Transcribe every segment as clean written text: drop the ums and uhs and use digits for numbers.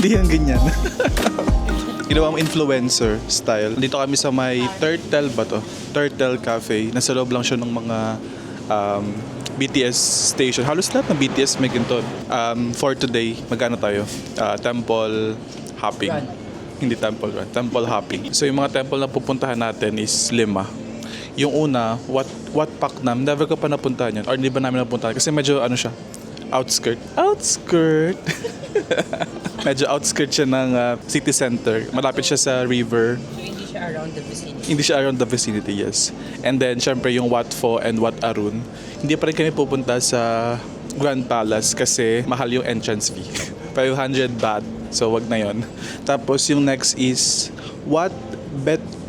Hindi yan ganyan. Ginawa mo influencer style. Dito kami sa may Turtle ba to? Turtle Cafe. Nasa loob lang siya ng mga BTS station. Halos lahat ng BTS may ganito. For today, magkano tayo? Temple hopping. Hindi temple run. Temple hopping. So yung mga temple na pupuntahan natin is 5. Yung una, Wat Paknam, never ko pa napuntahan yun. Or hindi ba namin napuntahan? Kasi medyo ano siya, outskirt. Medyo outskirt siya ng city center. Malapit siya sa river. So, hindi siya around the vicinity? Hindi siya around the vicinity, yes. And then, syempre, yung Wat Pho and Wat Arun. Hindi pa rin kami pupunta sa Grand Palace kasi mahal yung entrance fee. 500 baht. So, wag na yon. Tapos, yung next is Wat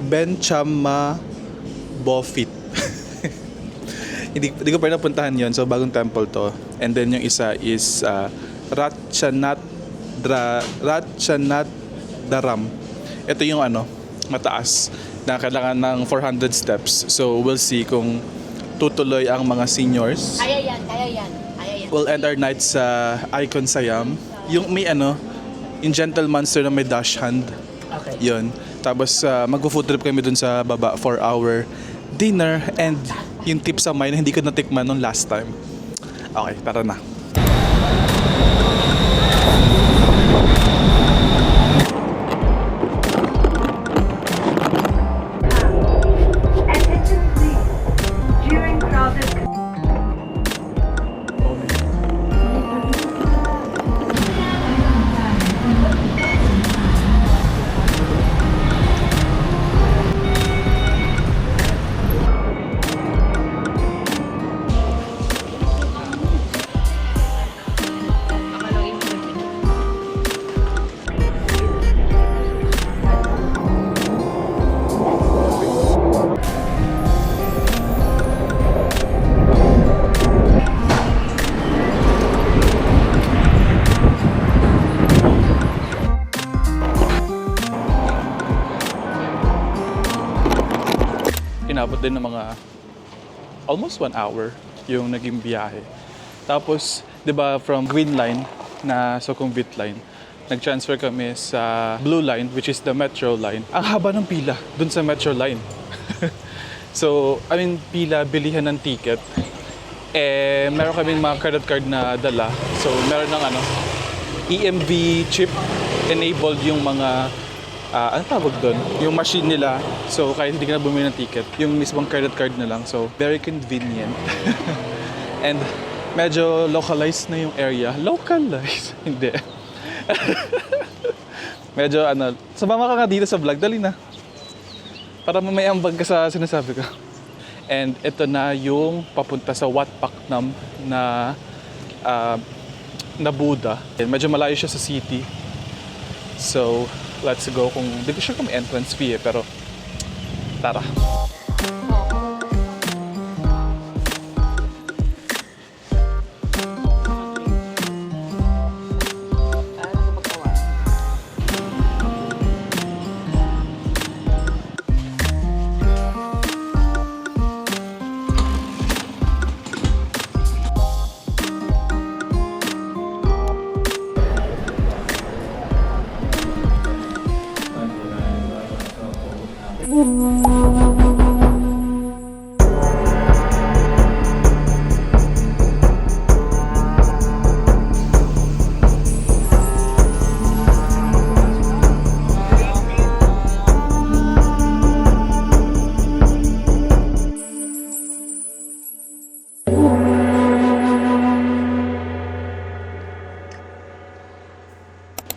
Benchama Bofit. hindi ko pa rin napuntahan yon. So, bagong temple to. And then, yung isa is Ratchanat Daram. Ito yung mataas na kailangan ng 400 steps. So we'll see kung tutuloy ang mga seniors. Kaya yan. We'll end our night sa Icon Siam. Yung may yung gentle monster na may dash hand. Okay. Yun. Tapos mag-food trip kami dun sa baba for our dinner and yung tip sa mine hindi ko natikman nung last time. Okay, tara na. Attention please. During crowded Inabot din ng mga almost 1 hour yung naging biyahe. Tapos, 'di ba, from Green Line na Sukhumvit Line, nag-transfer kami sa Blue Line, which is the Metro Line. Ang haba ng pila dun sa Metro Line. So, pila, bilihan ng ticket. Meron kaming mga credit card na dala. So, meron ng EMV chip enabled yung mga ano tawag doon? Yung machine nila. So, kaya hindi ka na bumili ng ticket. Yung mismong credit card na lang. So, very convenient. And medyo localized na yung area. Localized? Hindi. Medyo sumama ka nga dito sa vlog. Dali na. Para mamaya ambag ka sa sinasabi ko. And ito na yung papunta sa Wat Paknam na Buddha. Medyo malayo siya sa city. So, let's go. Hindi ko sure kung may entrance fee pero tara.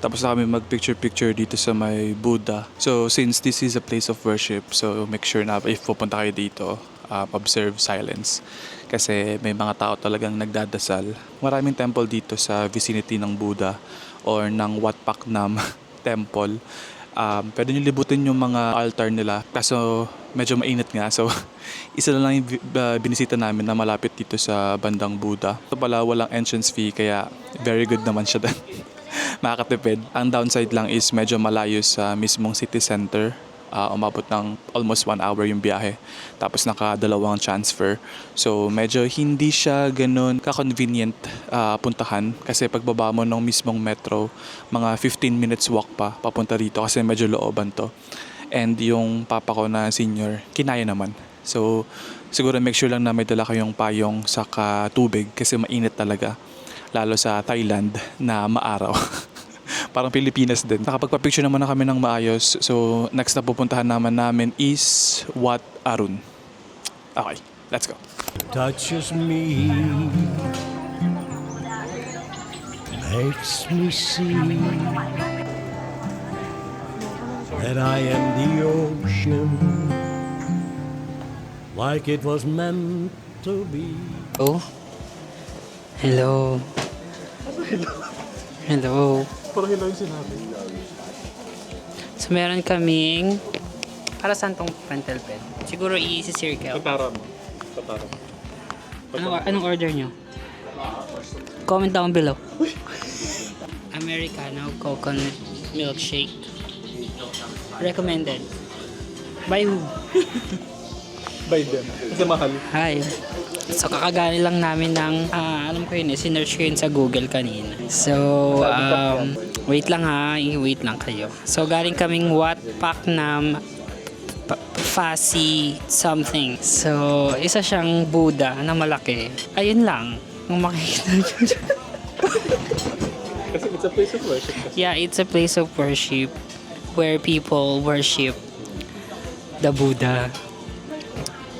Tapos na kami mag-picture-picture dito sa may Buddha. So, since this is a place of worship, so make sure na if pupunta kayo dito, observe silence. Kasi may mga tao talagang nagdadasal. Maraming temple dito sa vicinity ng Buddha or ng Wat Paknam Temple. Pwede nyo libutin yung mga altar nila. Kaso medyo mainit nga. So, isa na lang yung binisita namin na malapit dito sa bandang Buddha. Ito pala walang entrance fee kaya very good naman siya doon. Makakatipid. Ang downside lang is medyo malayo sa mismong city center. Umabot ng almost 1 hour yung biyahe. Tapos nakadalawang transfer. So medyo hindi siya ganun ka-convenient puntahan. Kasi pagbaba mo ng mismong metro, mga 15 minutes walk pa papunta rito kasi medyo looban to. And yung papa ko na senior, kinaya naman. So siguro make sure lang na may dala kayong payong saka tubig kasi mainit talaga. Lalo sa Thailand na maaraw. Parang Pilipinas din. Nakapagpa-picture naman na kami ng maayos. So, next na pupuntahan namin is Wat Arun. Okay, let's go. Touches me, makes me see that I am the ocean, like it was meant to be. Oh. Hello. Hello. Parang hello yung sinabi. So, meron kaming... Para saan tong rental bed? Siguro i-circle. Patara mo. Patara mo. Anong order nyo? Comment down below. Americano coconut milkshake. Recommended. By who? By them. Kasi mahal. Hi. So, kakagani lang namin ng, alam ko yun sinearch ko yun sa Google kanina. So, wait lang ha, wait lang kayo. So, galing kaming Wat Paknam Fasi something. So, isa siyang Buddha na malaki. Ayun lang, kung makikita nyo. Kasi it's a place of worship. Yeah, it's a place of worship where people worship the Buddha.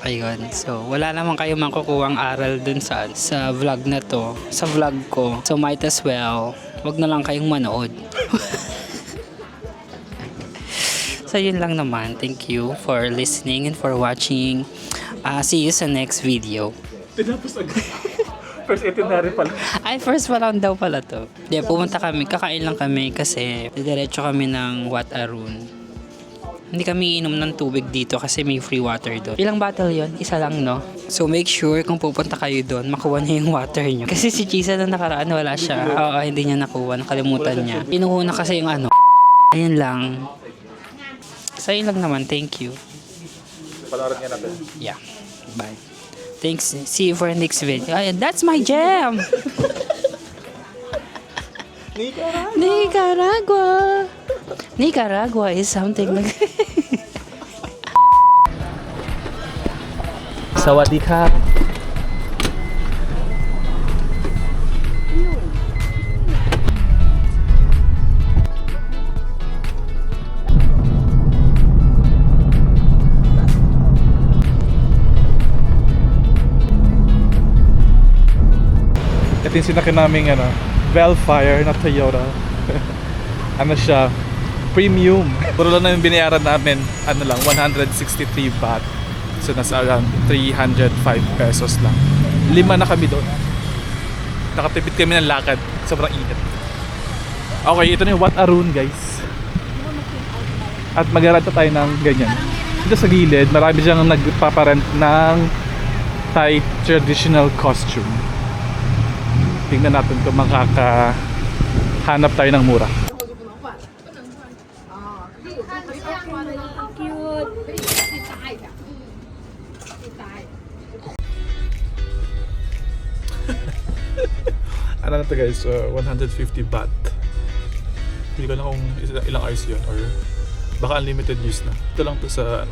Ayun. So, wala naman kayo makukuhang aral dun sa vlog na to. Sa vlog ko. So, might as well, wag na lang kayong manood. So, yun lang naman. Thank you for listening and for watching. See you sa next video. Tinapos agad. First itinerary pala. Ay, first pa lang daw pala to. Di, pumunta kami. Kakain lang kami kasi diretso kami ng Wat Arun. Hindi kami inom ng tubig dito kasi may free water doon. Ilang bottle yon? Isa lang, no? So make sure kung pupunta kayo doon, makuha niya yung water nyo. Kasi si Chisa na nakaraan, wala siya. Oo, hindi niya nakuha. Nakalimutan niya. Inuuna kasi yung ano. Ayun lang. So yun lang naman. Thank you. Palaran nga natin. Yeah. Bye. Thanks. See you for the next video. Ay, that's my jam! Nicaragua! Nicaragua is something like... Sawadee ka. Ito yung sinakin naming Velfire na Toyota. Ano siya? Premium. Puro lang namin binayaran namin, 163 baht. So nasa around 305 pesos lang. 5 na kami doon. Nakatipid kami ng lakad. Sobrang init. Okay, ito na yung Wat Arun, guys. At mag-rent tayo ng ganyan. Dito sa gilid, marami siyang nagpaparent ng Thai traditional costume. Tingnan natin kung makakahanap tayo ng mura. Ano na to guys, 150 baht. Hindi ko na kung ilang hours yun or baka unlimited use na. Ito lang to sa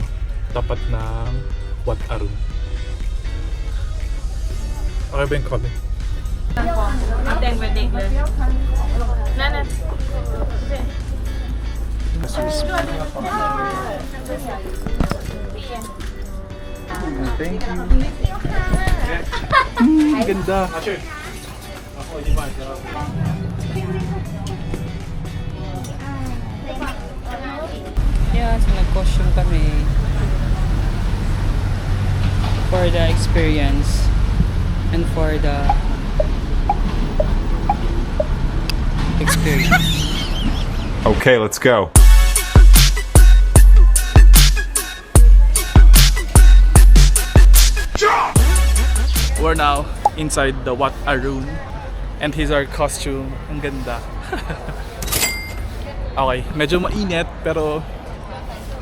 tapat ng Wat Arun. Okay ba yung kami? Thank you. Ganda. Yeah, so nag-costume kami for the experience and for the experience. Okay, let's go. We're now inside the Wat Arun and here's our costume. Ang ganda. Okay, medyo mainit pero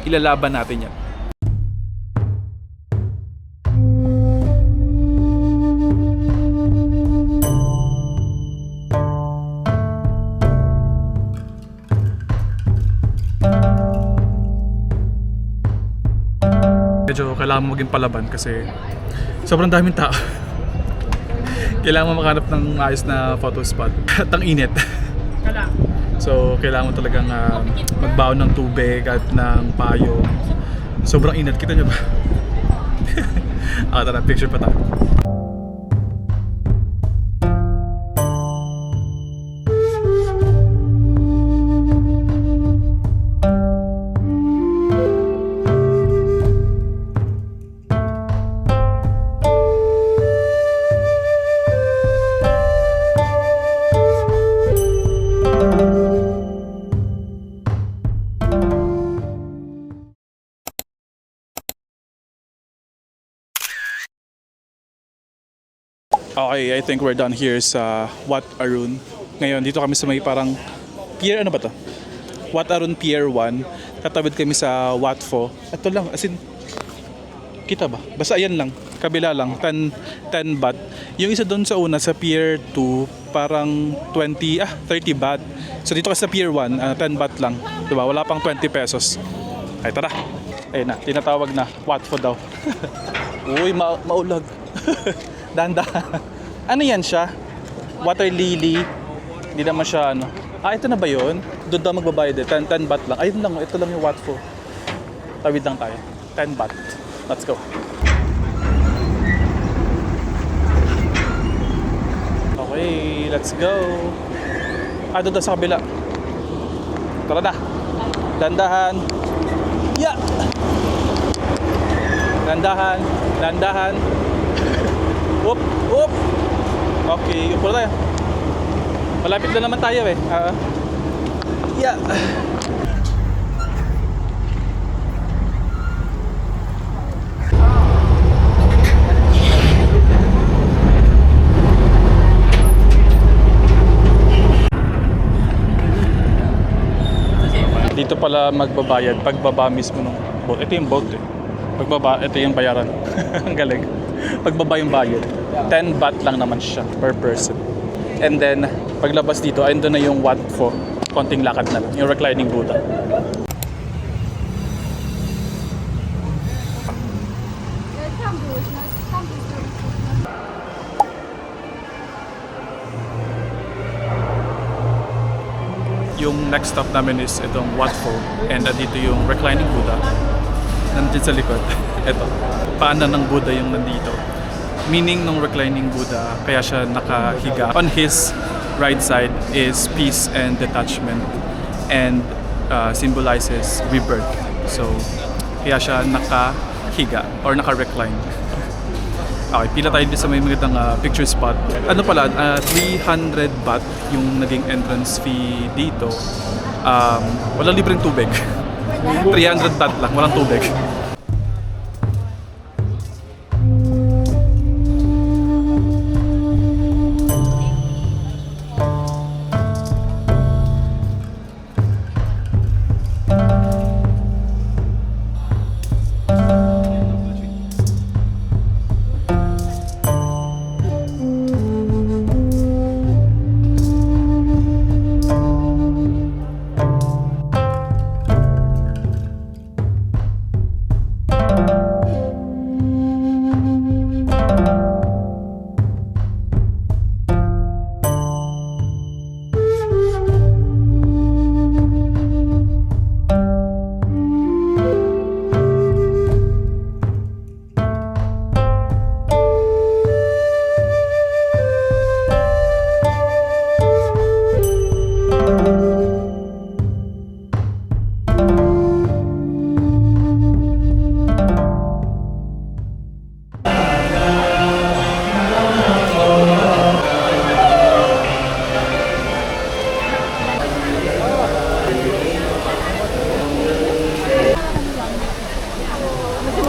ilalaban natin yan. Medyo kailangan mo maging palaban kasi sobrang daming tao. Kailangan mo makahanap ng ayos na photo spot. At ang init. So kailangan mo talagang magbaon ng tubig at ng payo. Sobrang init. Kita nyo ba? Tara, picture pa tayo. Okay, I think we're done here sa Wat Arun. Ngayon, dito kami sa may parang pier, ano ba to? Wat Arun Pier 1. Tatawid kami sa Wat Pho. Ito lang, as in, kita ba? Basta ayan lang, kabila lang, 10 baht. Yung isa doon sa una, sa Pier 2, parang 30 baht. So dito kasi sa Pier 1, 10 baht lang. Diba? Wala pang 20 pesos. Ay, tara. Ayun na, tinatawag na Wat Pho daw. Uy, maulag. Danda. Ano yan siya? Water lily. Hindi naman siya ano. Ito na ba yun? Doon daw magbabayad eh. 10 baht lang. Ayun lang, ito lang yung Wat Pho. Tawid lang tayo. 10 baht. Let's go. Okay, let's go. Doon sa kabila. Tara na. Dandahan. Yeah! Dandahan. Dandahan. Whoop! Whoop! Okay, upo na tayo. Malapit na naman tayo eh. Yeah! Dito pala magbabayad pagbaba mismo ng boat. Ito yung boat eh. Pagbaba, ito yung bayaran. Ang galing. Pagbaba yung bayad. 10 baht lang naman siya per person. And then, paglabas dito, ayun doon na yung Wat Pho. Konting lakad na lang. Yung reclining Buddha. Yung next stop namin is itong Wat Pho. And dito yung reclining Buddha. Nandito sa likod. Ito. Paanan ng Buddha yung nandito. Meaning ng reclining Buddha, kaya siya nakahiga. On his right side is peace and detachment. And symbolizes rebirth. So, kaya siya nakahiga or naka-recline. Okay, pila tayo dito sa may magandang picture spot. Ano pala, 300 baht yung naging entrance fee dito. Walang libreng tubig. 300 baht lang, walang tubig.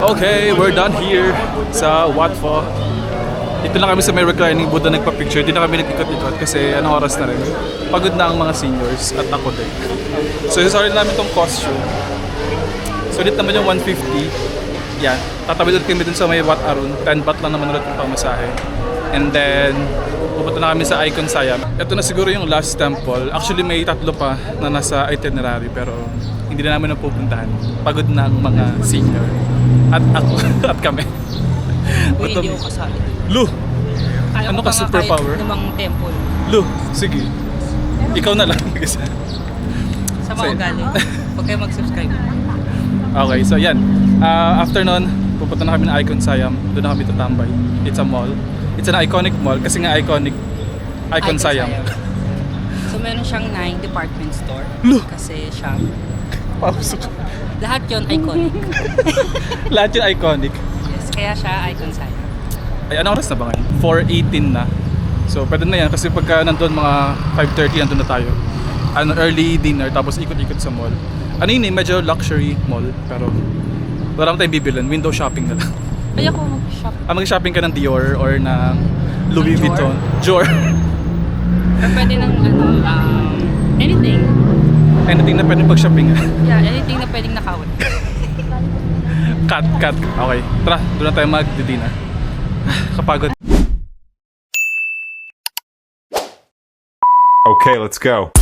Okay, we're done here sa Wat Pho. Dito lang kami sa may reclining Buddha nagpa-picture. Dito na kami nag-ikot-ikot kasi anong oras na rin. Pagod na ang mga seniors at ako din. So, sorry namin tong costume. Sulit naman yung 150. Yan. Tatawid ulit kami dun sa may Wat Arun. 10 baht lang naman ulit yung pamasahe. And then, pupunta na kami sa Icon Siam. Ito na siguro yung last temple. Actually, may 3 pa na nasa itinerary pero hindi na namin napupuntahan. Pagod na ang mga senior. At ako, at kami. Uy, hindi ako kasali. Lu! Kaya Ano ko ka, pa nga superpower? kahit namang temple. Lu! Sige. Ikaw na lang. Sa mga ugali. Huwag kayo mag-subscribe. Okay, so yan. After nun, pupunta na kami ng Icon Siam. Doon na kami tatambay. It's a mall. It's an iconic mall kasi nga Icon Siam. So meron siyang 9 department store. Lu! Kasi siya, Pausok. lahat yon iconic. Lahat yung iconic. Yes, kaya siya Icon Siam. Ay, anong oras na ba ngayon? 4:18 na. So, pwede na yan kasi pagka nandun mga 5:30 nandun na tayo. Early dinner tapos ikot-ikot sa mall. Ano yun medyo luxury mall pero wala naman tayong bibilin. Window shopping na lang. Ay ako mag-shop. Mag-shopping ka ng Dior or ng Louis Ng Dior? Vuitton. Dior. Or pwede ng anything. Anything na pwede pag-shopping. Yeah, anything na pwedeng nakawin. Cut. Okay, tara. Doon na tayo mag-dinner. Kapagod. Okay, let's go.